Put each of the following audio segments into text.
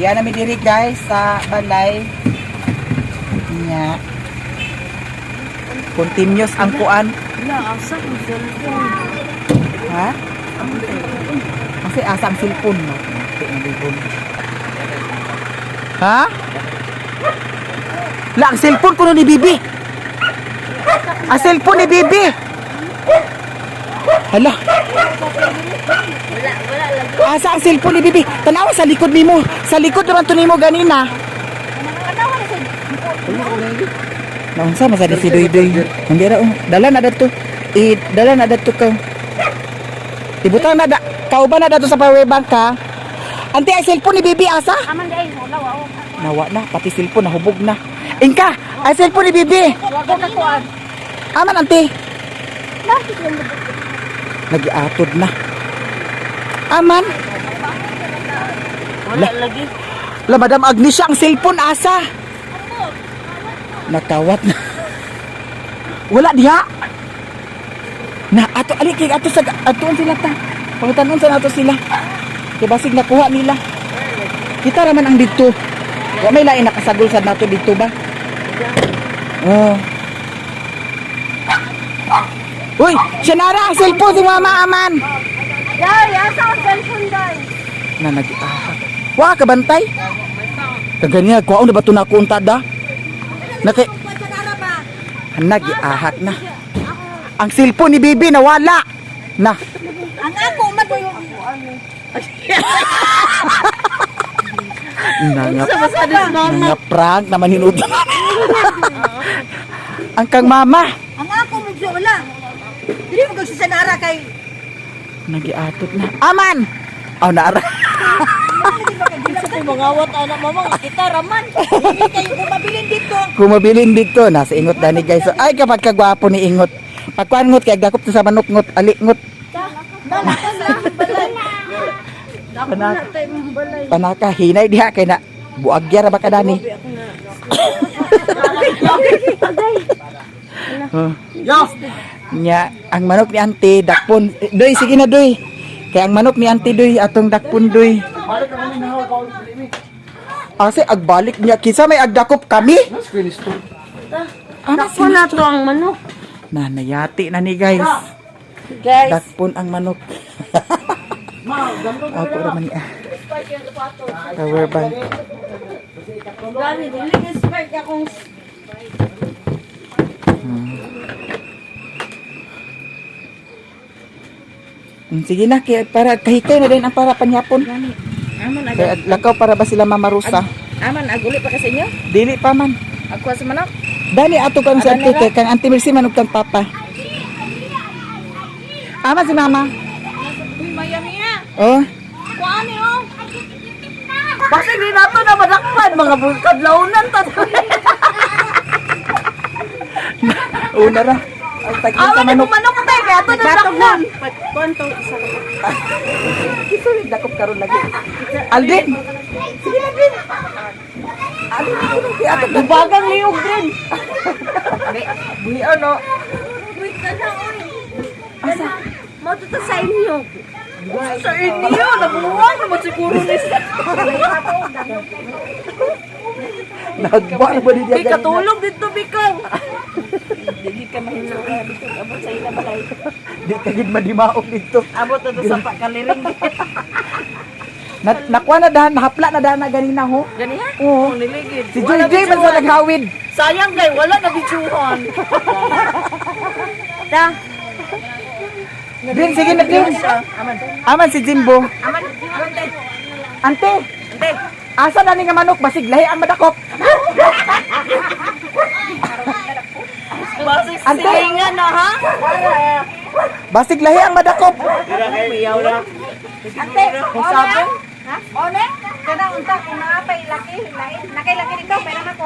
Diyan namin diri guys sa balay. Nya. Continuous ang kuan. Wala, asa ko cellphone. Ha? Kasi asa ang cellphone mo. Ha? La, ang cellphone ko ni Bibi. Ang cellphone ni Bibi. Hala. Wala lagi. Asa ang cellphone ni Bibi? Tanawa sa likod nimo. Sa likod naman to nimo ganina. Naunsa man sa si Doy-Doy. Hindi ra dala na dato. Dala na dato ka. Ibutang na kauban na dato sa power bank ka. Ante ang cellphone ni Bibi asa? Aman dai, wala wa. Nawa na, pati cellphone nahubog na. Ingka, ang cellphone ni Bibi. Wala ko kuan. Aman ante. Nag-atod na. Aman. Wala lagi. La, Madam Agnesia, ang cellphone asa? Nakawat na. Wala diha. Na ato ali kay ato sa atoon sila ta. Pangutanon sa nato sila. Kay basig nakuha nila. Kita raman ang dito. Wa may lain nakasagol sa nato dito ba? Oh. Uy, Shanara, ang cellphone si Mama Aman. Dai, asa ang cellphone dai? Na nag-ahak. Wa ka bantay? Kaganya kuha na bato na ko untada. Naki nag-ahak na. Ang cellphone ni Bibi nawala. Na. Ang ako magoy. Nga prank naman hinud. Ang kang mama. Ang ako mo wala. Dili mo sa Nara kay Nagiatot na. Aman. Oh, naara. mangawat anak mama kita raman. Hindi kayo kumabilin dito. Kumabilin dito nasa ingot dani guys. So, ay kapag kagwapo ni ingot. Pagkuan ngot kay dakop to sa manok ngot ali ngot. Panaka hinay diha kay na buagya ra ba kadani. Nya ang manok ni Auntie dakpon. Doy sige na doy. Kaya ang manok ni Auntie doy atong dakpon doy. Ase agbalik niya kinsa may agdakop kami? Ako na to ang manok. Nayati na ni guys. Guys. Dakpon ang manok. Ako raman ni power bank. Gani dili ka spike akong Sige na, kaya para kahikay na din ang para panyapon. Aman Kaya lakaw para ba sila mamarusa? Aman aguli pa kasi inyo. Dili pa man. Ako sa manok. Dali ato kang sa ante kay kang Auntie Mercy man ug kang papa. Ama si mama. Miami na. Oh. Kuan ni oh. Kasi di nato na madakpan mga kadlawnan ta. Una ra. Ang tagin sa Awan manok. ni manok tay kay ato na dakpan. Konto isa. Kisulit dakop karon lagi. Aldrin. Sige na din. Aldrin, kaya ato Dubagang liog din. buhi ano. Wait ka na oy. Asa? Mo to sa inyo. Sa inyo nabuwang naman siguro ni siya. Nagbar ba di Di dia katulog dito bikaw. Dili ka mahinuha dito abot sa ila balay. Di kagid madimaog dito. Abot to sa pakaliring. Nakuha na dahan, nahapla na dahan na ganina ho. Gani ha? Oo. Niligid. Si JJ man sa naghawid. Sayang kay wala na bidyuhan. Ta. Din, sige na din. Aman. Aman si Jimbo. Aman. Ante. Ante, Ante. asa na ni nga manok? Basig lahi ang madakop. Basig Ante. silingan na ha? Basig lahi ang madakop. Miyaw na. Ante, sabi? Ha? One? Kana unta kung naapay laki, lain. Nakay laki dito, pero ako.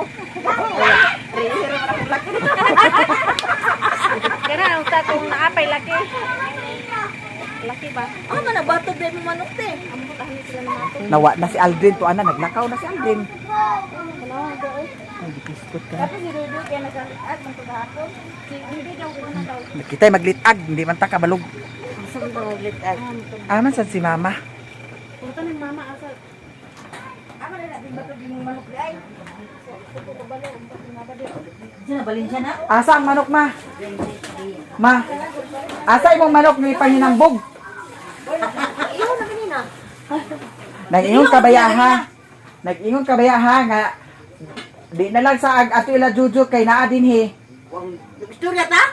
Kana unta kung naapay laki. Laki ba? Ah, manabato din mo manok te. Amo tahi sila na mato. Nawa na si Aldrin to ana, naglakaw na si Aldrin. Wala ga eh. Ay, biskot ka. Tapos si Rudy kaya nagaliat man to gahapon. Si Rudy daw guna daw. Nakita'y maglitag, hindi man ta kabalog. Asa man daw litat? Aman sa si mama. Punta ni mama asa. Amo Sinabalin siya na. Asa ang manok, ma? Ma, asa imong manok ni paninambog? Iyon na kanina. Nag-ingon kabaya ha. Nag-ingon kabaya ha nga di na lang sa ato ila Juju kay naa din he. Istorya ta?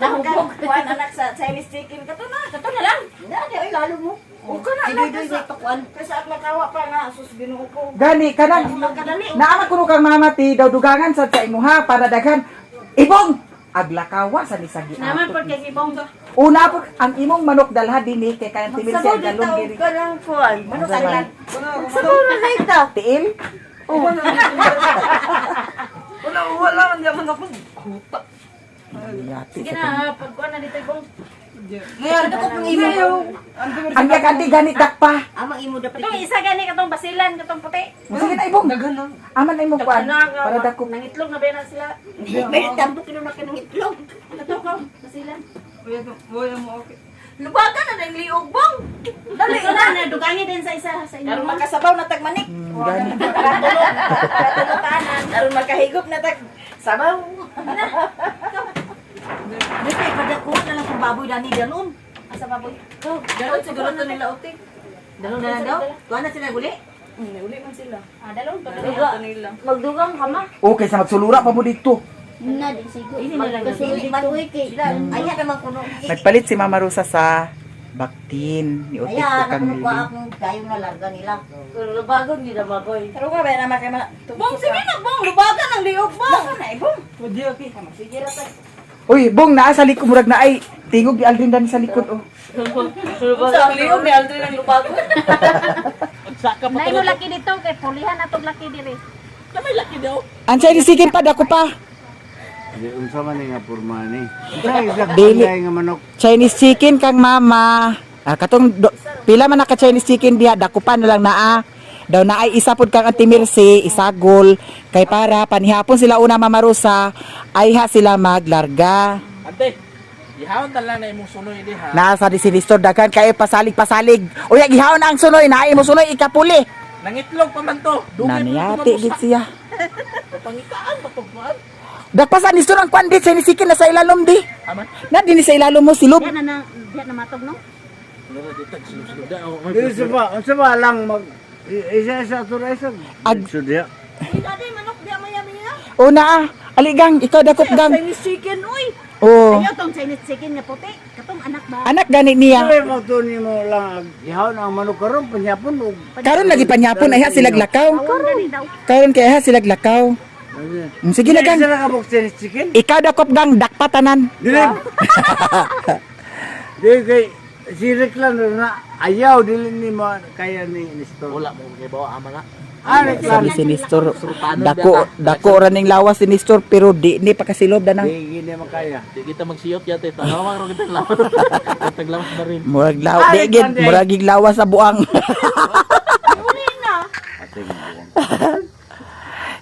Nahubog. Kuan anak sa Chinese chicken kato na lang. Hindi ay lalo mo. O ka na anak sa tukuan. Kasi at makawa pa nga sus Ginoo ko. Gani kanang Magkadali. naama kuno kang mamati daw dugangan sa imuha para daghan ibong aglakawa sa nisagi. Naman po kay ibong to. Una po ang imong manok dalha dinhi kay kanang tibil siya galon diri. ka ng kuan. Manok Sa lang. Sabon na ito. Tiil? Wala man yaman ako. Yati. Sige na, pagkuan na dito ibong. Ngayon ako pang imo. Ang yakanti ganit dakpa. Amang imo dapat. Itong isa gani katong basilan katong puti. Sige na ibong. Aman na imong kuan para dako. Nangitlog na ba na sila? May tambok kino na kinang itlog. Kato ko, basilan. Lubagan na ng liog bang. Dali na dugangi din sa isa sa inyo. Karon makasabaw na tag manik. Gani. Karon karon makahigop na tag sabaw. Dito kada ko na lang kung baboy dani danon. Asa baboy? Danon siguro to nila utik. Danon na daw. Tuwa na sila guli. Uli man sila. Dalon pa nila. Magdugang ka ma. Okay sa magsulura pa mo dito. Na di siguro. Ini na lang kasi maluwi kay. Aya naman kuno. Nagpalit si Mama Rosa sa baktin ni Utik ko kang Ko liling. akong kayo na larga nila. Lubagon nila baboy. Pero ka ba na makay Bong sige na bong lubagan ang liog bong. Na ibong. Pwede okay. Sige ra ta. Uy, bong naa sa likod murag na ay tingog di Aldrin dan sa likod oh. Sa liog ni Aldrin ang lubagon. Nay no laki dito kay pulihan atong laki diri. Kamay laki daw. Ansay di sigin pa dako pa. Di unsa man ni nga porma ni. Isa Dili. nga manok. Chinese chicken kang mama. Katong pila man naka Chinese chicken diha dako pa na lang naa. Daw na ay isa pud kang Ate Mercy, isagol kay para panihapon sila una Mama Rosa ay ha sila maglarga. Ante, ihawon na lang na imong sunoy di ha. Nasa di sinistor daghan kay pasalig. Uy, gihawon na ang sunoy na imo sunoy ikapuli. Nangitlog pa man to. Naniyati gid siya. Pangitaan matugman. Dagpasan ni ang kwandit sa nisikin na sa ilalom di. Aman. Na din sa ilalom mo silog. Diyan na matog no. Lalo dito sulod da. Di unsa ba lang mag isa to isa. Ag- Sudya. Dati manok di mayami na. Una aligang ikaw dakop gang. Chinese chicken uy. Oh. Ayo tong Chinese chicken nga puti. Katong anak ba? Anak gani niya. Ay mo to ni mo lang ihawon ang manok karon panyapon og. Karon lagi panyapon ay ha sila lakaw. Awon gani daw. Karon kay ha sila lakaw. Sige na gang. Isa na ka box chicken. Ikaw dakop gang dakpatanan. Dili. Di kay si Reklan na ayaw dili ni mo kaya ni Nestor. Wala mo kay bawa ama nga. Sabi si Nestor, dako raning lawas si Nestor pero di ni pa kasilob da nang Di gini makaya. Di kita magsiyot yate. Tawag ro kita lawas. Taglawas na rin. murag muragig lawas sa buang. Ating buong.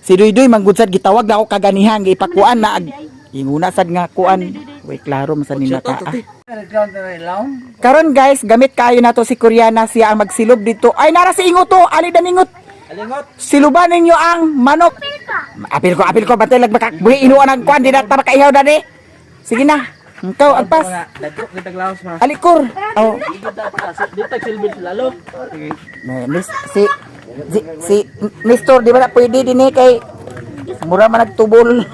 Si Duydoy manggudsad gitawag na ako kaganihan gipakuan na inguna sad nga kuan. Way klaro man sa ninata. Reklan na ilaw. Karon guys, gamit kayo na to si Koreana siya ang magsilob dito. Ay nara si ingot to, ali dan ingot. Alingot. Siluban ninyo ang manok. Apil ko batay lag makakbuhi inuan ang kuan di na ta makaihaw dani. Sige na. Ikaw agpas. Dagko kita glawas ma. Alikor. Oh. Di tag silbid lalo. Si Nestor di ba na pwede din kay mura man nagtubol.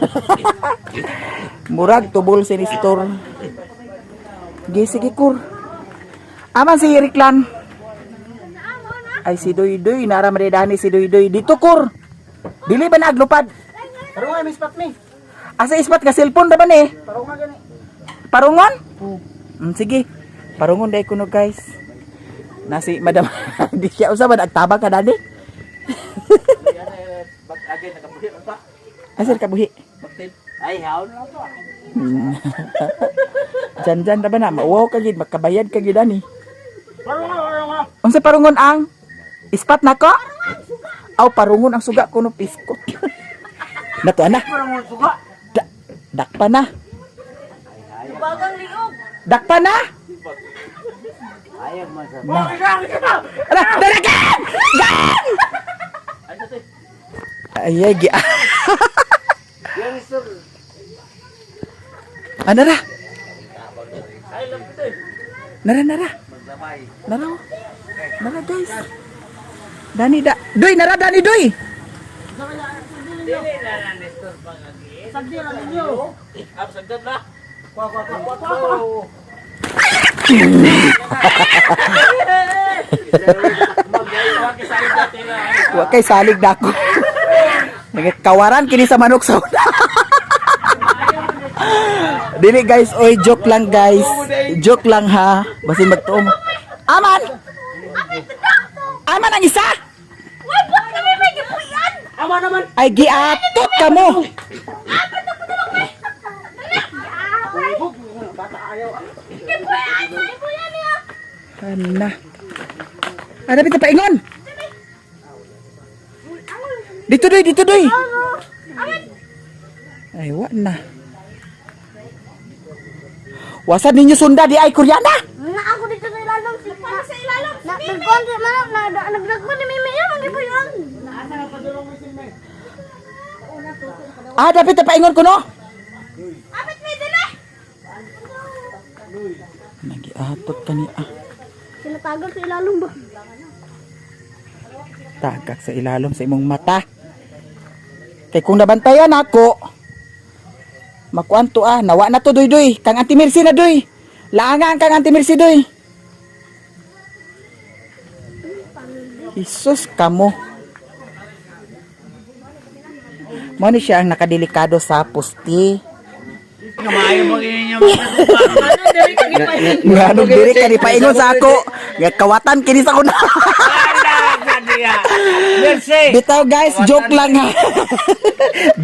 Murag tubol si Nestor. Sige kur. Aman si Riklan. Ay si Duydoy nara maridani si Duydoy dito kur. Dili ba naglupad? Pero ay mispat ni. Asa ispat ka cellphone da ba ni? Parong nga gani. Parungon? Sige. Parungon dai kuno guys. Nasi madam di siya usa ba nagtabang ka dani? Bag again nakabuhi man pa. Asir ka buhi. Baktil. Ay hawon lang to. Jan na ba na mauwaw ka gid makabayad ka gid ani. Parong nga. Unsa parungon ang ispat nako? Aw parungon ang suga kuno pisko. Nato ana. Parang mo suka. Dakpa na. Lubagang liog. Dakpa na. Ayaw man sa. Ala, dalagan! Gan! Ay, gi. Nara. Nara. Nara. Nara guys. Dani da. Doy, nara Dani doy. Sagdi lang ninyo. Sagdad na. Wa kay salig dako. Nagkawaran kini sa manok sa una. Dili guys, oy joke lang guys. Joke lang ha. Basin magtuom. Aman. Aman ang isa. Ama naman. Ay giatot ka mo. Ana. Ada pita paingon. Dito doy. Ay wa na. Wasan ninyo sunda di ay Koreana. Na ako dito sa ilalim. Para sa ilalim. Nagkonti man nagdagman ni Mimi yan. Ang ibuyan. Ah, dapat paingon ko no. Abit may dili. Nagiatot ka ni Sinatagag sa ilalim ba? Tagak sa ilalom sa imong mata. Kay kung nabantayan ako, makuan to nawa na to doy. Kang Auntie Mercy na doy. Laangan kang Auntie Mercy doy. Isus kamo. Mo ni siya ang nakadelikado sa pusti. Kamayo mo inyo. Nganong diri ka ni paingon sa ako. Nga kawatan kini sa kuna. Bitaw guys, joke lang ha.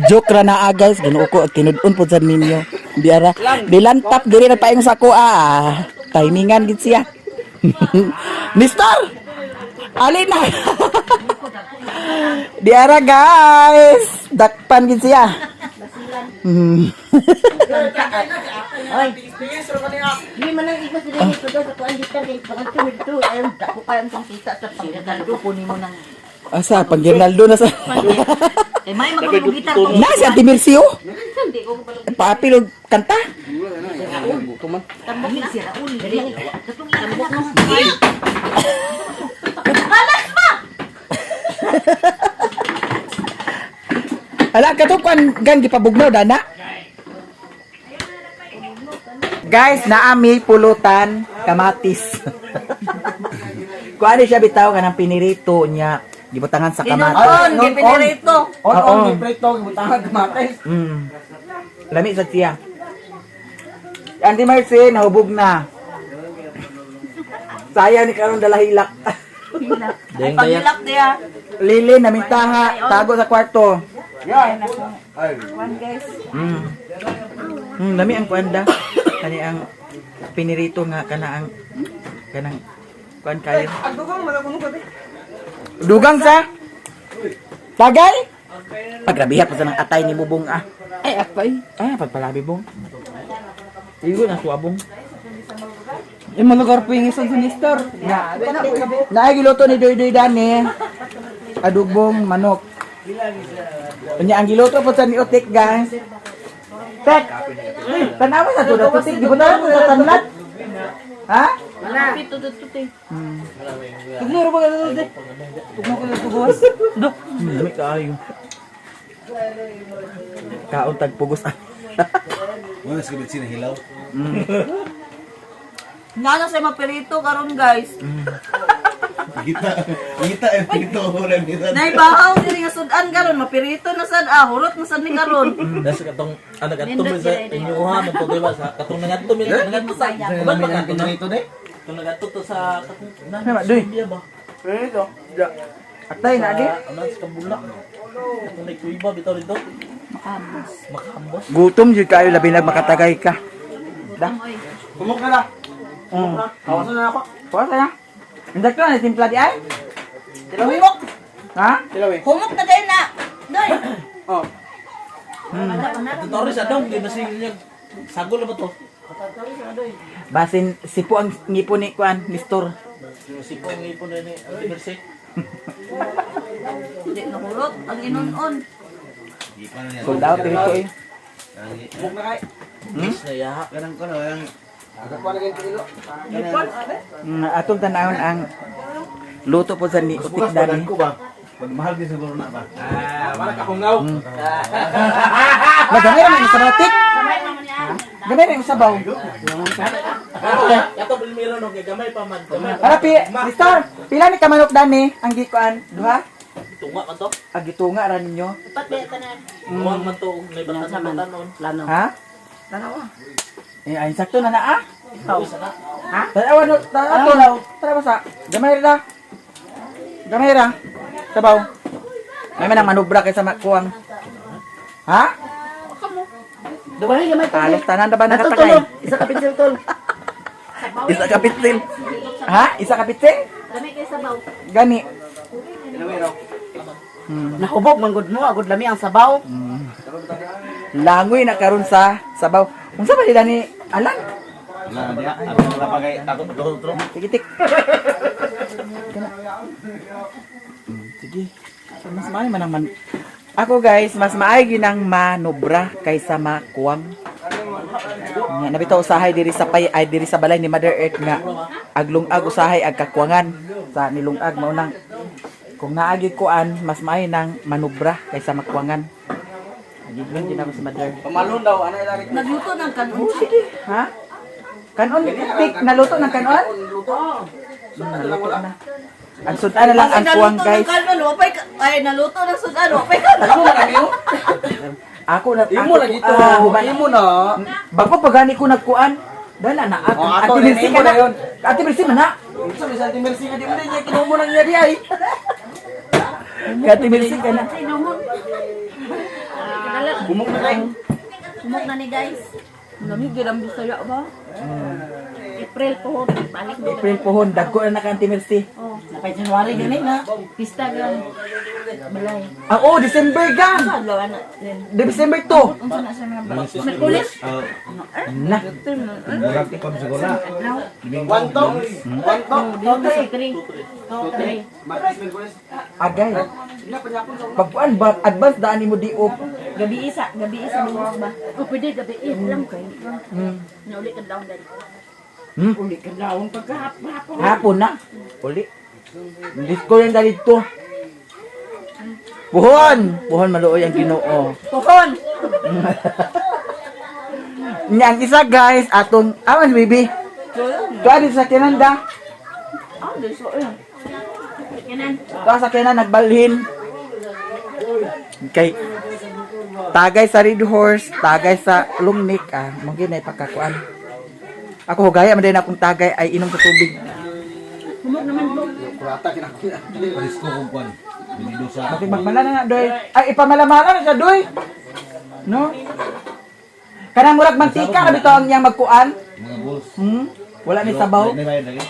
Joke ra na guys, Ginoo ko tinud-on pud sa ninyo. Biara dilantap diri na paingon sa ako timingan gid siya. Mister Ali na. Diara guys, dakpan gid siya. Hindi man lang iba sila dito daw sa kuan dito kay pagtumid to ay dako kayang kita sa pagdalo kunin mo nang Asa pag Ronaldo na sa. eh may magkano gitar ko. Na si Auntie Mercy oh. Hindi ko pala Paapil og kanta. tambok na si Raul. Katong tambok no. Ala ka to kan gan gipabugnaw dana. Guys, naami pulutan kamatis. Kuan siya bitaw kanang pinirito niya gibutangan sa kamatis. On, gipinirito. Oo. Giprito, gibutangan kamatis. Lami sa siya. Auntie Mercy nahubog na. Sayang ni karon dala hilak. Ay pagilak diya. Lili namintaha tago sa kwarto. One guys. Lami ang kuanda. Kani ang pinirito nga kanang kuan kayo. Dugang sa tagay. Pagrabiha pa sa nang atay ni Bubong Ay apay. Pagpalabi bong. Igo na suabong. Imo lugar po yung isang sinistor. Giluto ni Doy Dani. Adugbong manok. Unya ang giluto po sa ni Otik guys. Tek. Tanawa sa tudo putik di ba mo sa tanlat? Ha? Pito tuti. Tugnero ba gado dik? Tugmo ko sa buwas. Do. Dami kaayo. Kaon tagpugos. Wala sa kabit hilaw. Nga sa mapirito karon guys. Kita ito wala nila. Naibahaw diri nga sudan karon mapirito na sad hurot na sad ni karon. Das katong nagadto sa inyuha man to diba sa katong nagadto sa kuban pa katong Ito dai. katong nagadto to sa katong Nama, Doy. ba? Ito. Atay na di. Ano sa kabula? Katong nagkuiba bitaw dito. Makambos. Gutom jud kayo labi na makatagay ka. Da. Kumok na lang. Kawasan na ako. Kuha na. Indak to na timpla di ay. Humok. Ha? Humok na din na. Doy. Oh. Tutorial sa dong di basing niya sagol ba to? Basin sipo ang ngipon ni kuan, Mister. Si pong ipon ni Mercy. Hindi nahurot ang inon-on. Sold out dito eh. Miss na yaha. Kanang ko no, yang Atong tanawon ang luto po sa ni Utik Dani. ko ba? Mahal din siguro na ba? Wala ka hungaw. Magamay naman sa batik. Gamay rin sa baw. Kato primero no kay gamay pa man. Gamay. Ara Mister, pila ni ka manok Dani ang gikuan? Duha? Tunga man to. Agitunga ra ninyo. Huwag man to may batan-batanon. Lano. Ha? Tanawa. Eh ay sakto na ah. Isa na. Ha? Tanawa no, tara ba sa? Gamay ra. Gamay ra. Sabaw. May manang manubra kay sa makuang. Ha? Dumahin gamay pa. Alas tanan na ba nakatagay? Isa ka pencil tol. Isa ka pitsil. Ha? Isa ka pitsil? Dami kay sabaw. Gani. Nahubog man gud mo, agud lami ang sabaw. Langoy na karon sa sabaw. Unsa ba nila ni Alan? Wala dia. Ako wala pa kay ako dotro. Tigitik. Sige. Mas maay man ang Ako guys, mas maay ginang manobra kaysa makuwang. Nga nabitaw usahay diri sa pay ay diri sa balay ni Mother Earth nga aglungag usahay ag kakuwangan sa nilungag mao nang kung naagi kuan mas maay nang manobra kaysa makuwangan. Agiglan din ako sa Mother. Pamalon daw, ano ilari? Nagluto ng kanon. Ha? Kanon tik naluto ng kanon? Naluto na. Ang sudan na lang ang kuwang guys. Naluto ng sudan, wapay ka. Ako na kami. Ako na Imo lagi to. Imo na. Bago pagani ko nagkuan. Dala na at ato Ate Mercy imo ka na na yun. Ate Mercy man na. Sa bisa di mercy nga di mo niya kinumo nang niya di ay. Ate Mercy ka na. Bumok na kay. Sumok na ni guys. Lamig gid ang Bisaya ba? April po, balik na. April pohon dagko na ka Ate Mercy. Oh, napay January gani na. Pista gan. Balay. Ah oh, December gang. Adlaw ana din. December 2. Unsa na sa mga bala? Merkulis. Na. Murag ko sa gola. Kwanto? Kwanto? Agay. Pagkuan ba advance daan mo di op. Gabi isa buwag ba? O pwede gabi lang kay. Nauli ka daw dali. Uli ka daw pagkahapon. Hapon na. Uli. Disco yan dito. Buhon maluoy ang Ginoo. Pohon. Yang isa guys, atong awan baby. Tuwa sa kinanda. Ah, diso eh. Kanan. Tuwa sa kinan nagbalhin. Kay tagay sa Red Horse, tagay sa Lumnik mo ginay pagkakuan. Ako hugaya man din akong tagay ay inom sa tubig. Humok naman po. Kulata kinakita. Paris ko kung kwan. Binido sa Bakit magmala na doy? Ay ipamalamala na siya doy. No? Kanang murag mantika na bitaw ang iyang magkuan. mga bulls. Wala ni sabaw. May bayad lagi.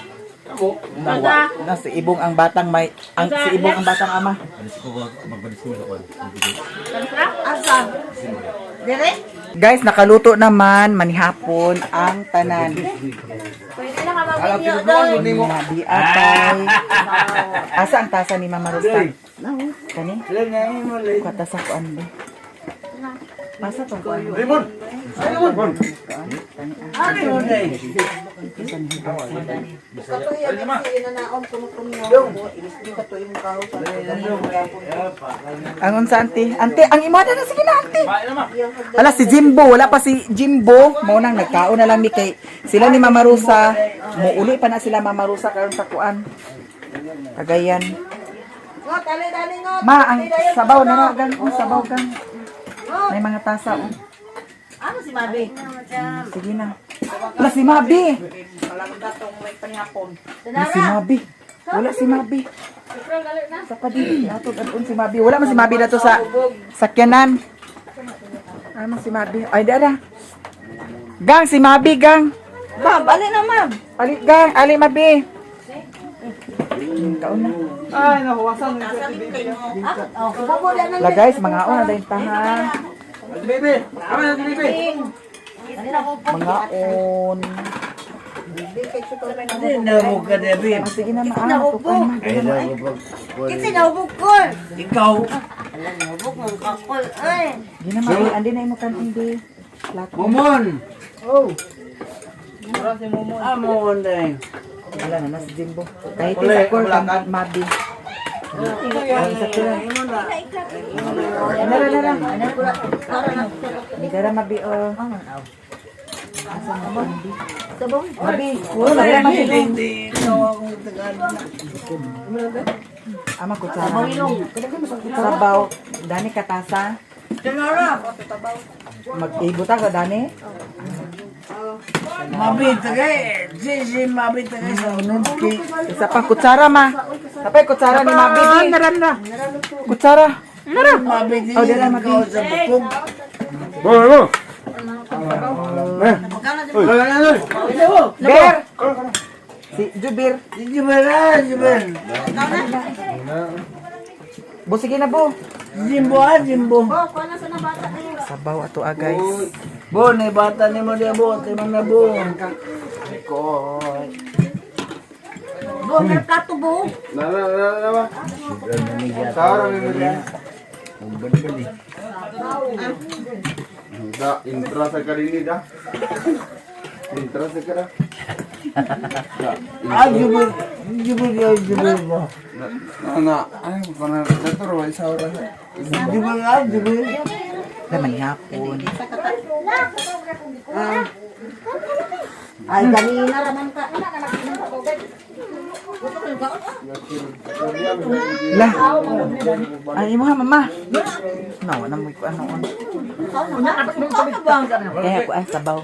Na si ibong ang batang may si ibong ang batang ama. Paris ko magpanis ko sa kwan. Asa? Dire? Guys, nakaluto naman manihapon ang tanan. Pwede na ka mag-video doon. Nabi atay. Asa ang tasa ni Mama Rosa? Kani? Kata sa kuan ba? Masa to kuan? Rimon. Rimon. Ang unsa ante? Ante, ang imada na sige na ante. Ala si Jimbo, wala pa si Jimbo. Mao nang nagkaon na lang mi kay sila ni Mama Rosa. Muuli pa na sila Mama Rosa karon sa kuan. Cagayan. Ngot, dali ngot. Ma, ang sabaw na ragan, sabaw gan. May mga tasa oh. Ano si Mabi? Sige na. Wala si Mabi. Wala si Mabi. Wala si Mabi. Sa kadili atog adun si Mabi. Wala man si Mabi dato sa sakyanan. Ano si Mabi? Ay dara. Gang si Mabi gang. Ma'am, bali na ma'am. Ali gang, ali Mabi. Kaon na. Ay, nahuwasan. Oh, kubo na La guys, mga on na din tahan. Baby. Ano na baby? Dali na ko. Mga on. Hindi na mo ka, Debbie. Sige na maato ka na. Ay, Kasi naubog ko. Ikaw. Alam mo, buk mong kakol, ay. Di na mami, andi na imo kan hindi. Lahat. Momon. Oh. Momon din. Wala na nas Jimbo. Kahit Uli, isa ko wala kan mabi. Isa ko lang. Nara. Hindi ka mabi o. Asa mo hindi? Mabi. Wala na mabi. Hindi. Ikaw akong Tagalog na. Ama ko sa sabaw. Dani katasa. Mag-ibuta ka dani. Mabit kay. Si mabit kay sa ununski. Isa pa kutsara ma. Tapay kutsara ni mabi. Nara. Kutsara. Mabit Oh, dira mabit. ikaw sa bukog. Ber. Si Jubir. Jibel. Bo sige na bo. Jimbo. Sabaw ato guys. Bo, ni bata ni mo dia bo, timang na bo. Bo, may plato, bo. Intra sa karini dah. Intra sa kara. Jibel bo. Ana, ay kana dator wa isa ora. Jibel. Naman hapon. Ay, kanina raman ka. Lah. Ay mo ha mama. No, na mo ko ano on. Kaya ako ay sabaw.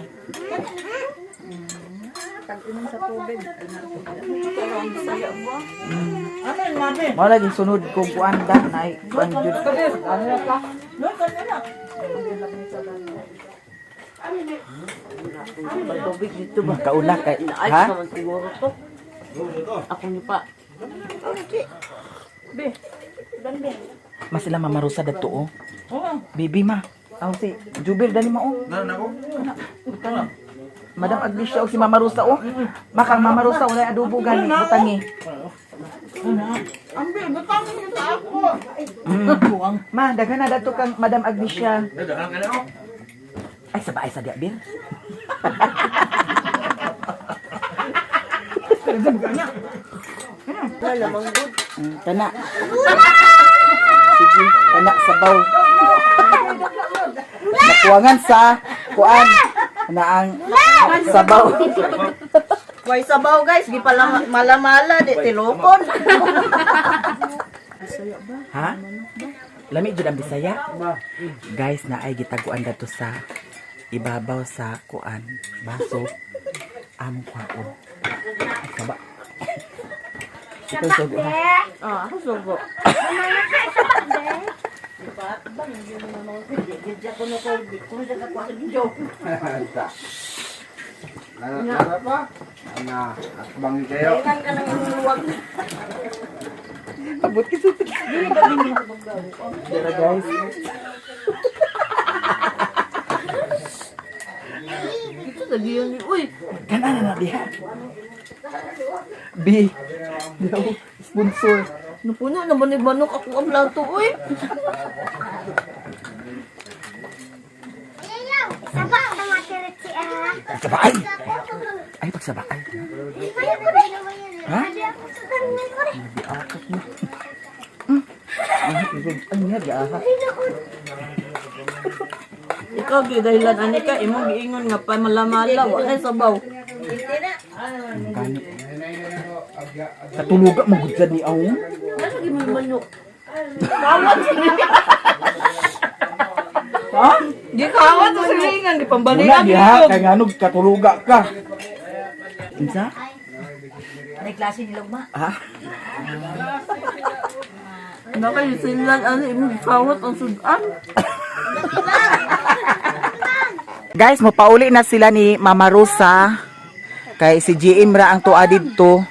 Mo lagi sunod ko kuan da nay kuan jud. Tubig dito ba? Kaula kay Ay, ha? naman siguro to. Ako niyo pa. Mas sila mamarusa dadto oh. Bibi ma. Aw si Jubir dali mo oh. Madam Agnesha o si Mama Rosa oh. Makang Mama Rosa wala adobo gani butangi. Ma, daghan na dato kang Madam Agnesha. Ay sabay sa dia bir. Kana. Sige, kana sabaw. Nakuwangan sa kuan na ang sabaw. May sabaw, guys. Di pala mala-mala. Di tilokon. Ha? Lami jud ang Bisaya. Guys, na ay gitaguan dato sa ibabaw sa kuan baso among kwaon. Saba. Ikaw sugo ha. Ako sugo. Nana pa? Ana, akbang kayo. Abot kita. Dara guys. Ito sa diyan ni. Uy! Kana na diha. B. Daw sponsor. Napuno naman ni Manok ako ang plato. Uy! Sabak na matiritsi ah. Sabay. Ay pagsabay. Ha? Akak mo. Ang nga di aha. Ikaw gidahilan ani ka imong giingon nga pa malamala wa kay sabaw. Kani. Katuluga mo gud sa di aw. Ano gi mo Manok? Kawat sila. Ha? Di kawat sa silingan di Wala pambalikan diha kay nganog katuluga ka. Insa? Ano klase ni Lugma? Ha? Nakay silan ano imong kawat ang sudan. Guys, mapauli na sila ni Mama Rosa. Kay si GM ra ang tuwa didto.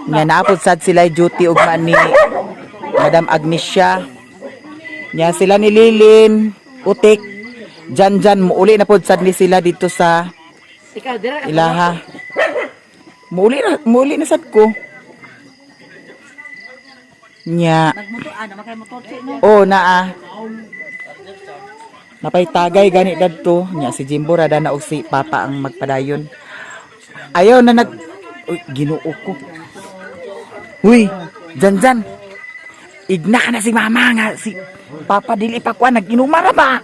Nya naapod sad sila duty ugma ni Madam Agnesha. Nya sila ni Lilin, Utik, Jan muuli na pod sad ni sila dito sa Ikaw dira ilaha. Muuli na sad ko. Nya. Nagmotor, naman kayo motor siya, no? Oh, naa. Napay tagay gani dadto. Nya si Jimbo rada na og si Papa ang magpadayon. Ayaw na nag... Uy, Ginoo ko. Uy, Jan. Igna ka na si Mama nga. Si Papa dili pa kuan. Nag-inuma na ba?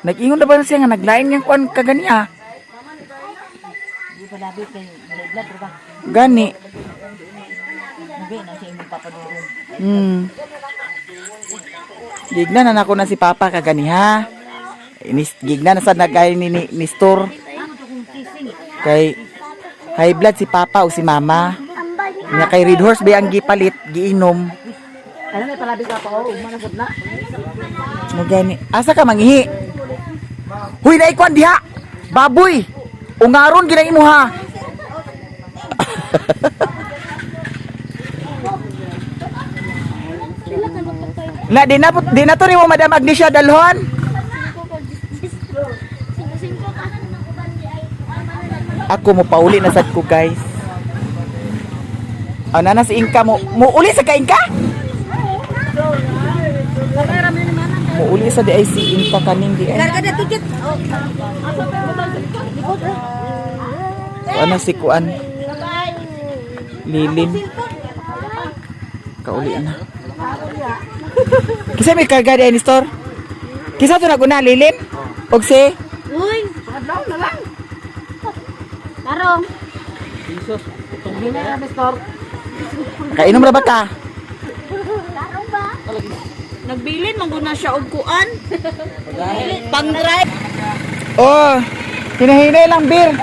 Nag-ingon na ba siya nga naglain nga kuan kaganiya? Di pa labi kayo, malaglag, ba? Gani. Nabi, na siya yung papadurong. Gigna na nako na si Papa kaganiha. Gigna na sa nagay ni Store. Kay high blood si Papa o si Mama. Nya kay Red Horse ba ang gipalit, giinom. Ano may palabi ka pa, manasod na. Mo gani. Asa ka mangihi? Huy na ikwan diha. Baboy. Ungaron ginay mo ha. Na di na to ni mo Madam Agnesia dalhon. Ako mo pauli na sad ko guys. Ana na si Inka mo uli sa kainka? Mo uli sa di ay si Inka kaning di ay. Karga ticket. Ano si Kuan? Lilin. Kauli na. Kisa may karga di ay ni Store? Kisa to naguna Lilin? Og si? Uy. Tarong. Kainom na ba ka? Tarong ba? Nagbilin, mangguna siya og kuan. Pang-drive. Oh, hinahinay lang beer.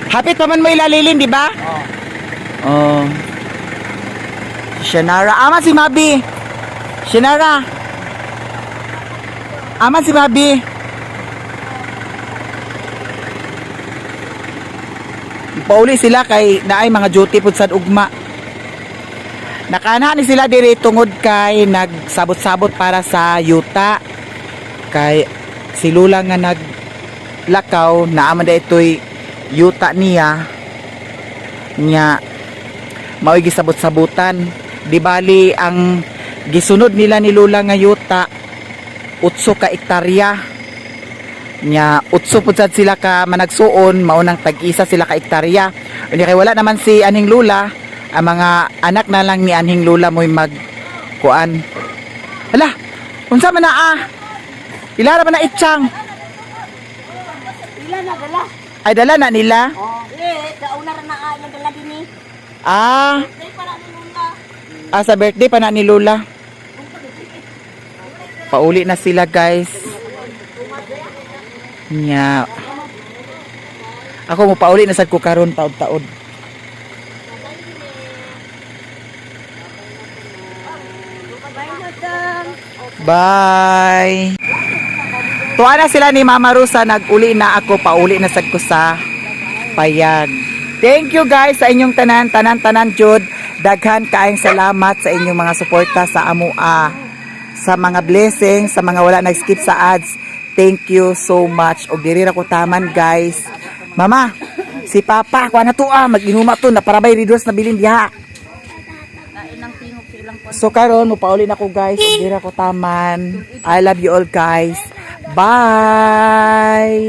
Hapit pa man mo ilalilin, di ba? Oh. Shanara, ama si Mabi. Shanara. Ama si Mabi. Pauli sila kay naay mga duty pud sad ugma. Nakana ni sila diri tungod kay nagsabot-sabot para sa yuta. Kay si Lula nga naglakaw naaman da itoy yuta niya. Nya mao'y gisabot-sabutan. Di bali ang gisunod nila ni Lula nga yuta 8 ka ektarya. Nya 8 pud sad sila ka managsuon, maunang tag-isa sila ka ektarya. Unya kay wala naman si Aning Lula, ang mga anak na lang ni Aning Lula mo'y magkuan. Hala, unsa man na Ilara man na itsang. Ila na dala. Ay dala na nila. Kauna ra na yung dala din ni. Dai para ni Lula. Sa birthday pa na ni Lula. Pauli na sila guys. Nya. Ako mo pauli na sad ko karon taod-taod. Bye. Tuwa na sila ni Mama Rosa, nag-uli na ako, pauli na sad ko sa payag. Thank you guys sa inyong tanan jud. Daghan kaayong salamat sa inyong mga suporta sa amua, sa mga blessings, sa mga wala nag-skip sa ads. Thank you so much. Og diri ra ko taman guys. Mama, si Papa kuha na to mag-inuma to na para bay readers na bilin diha. So karon mo pauli na ko guys. Og diri ra ko taman. I love you all guys. Bye.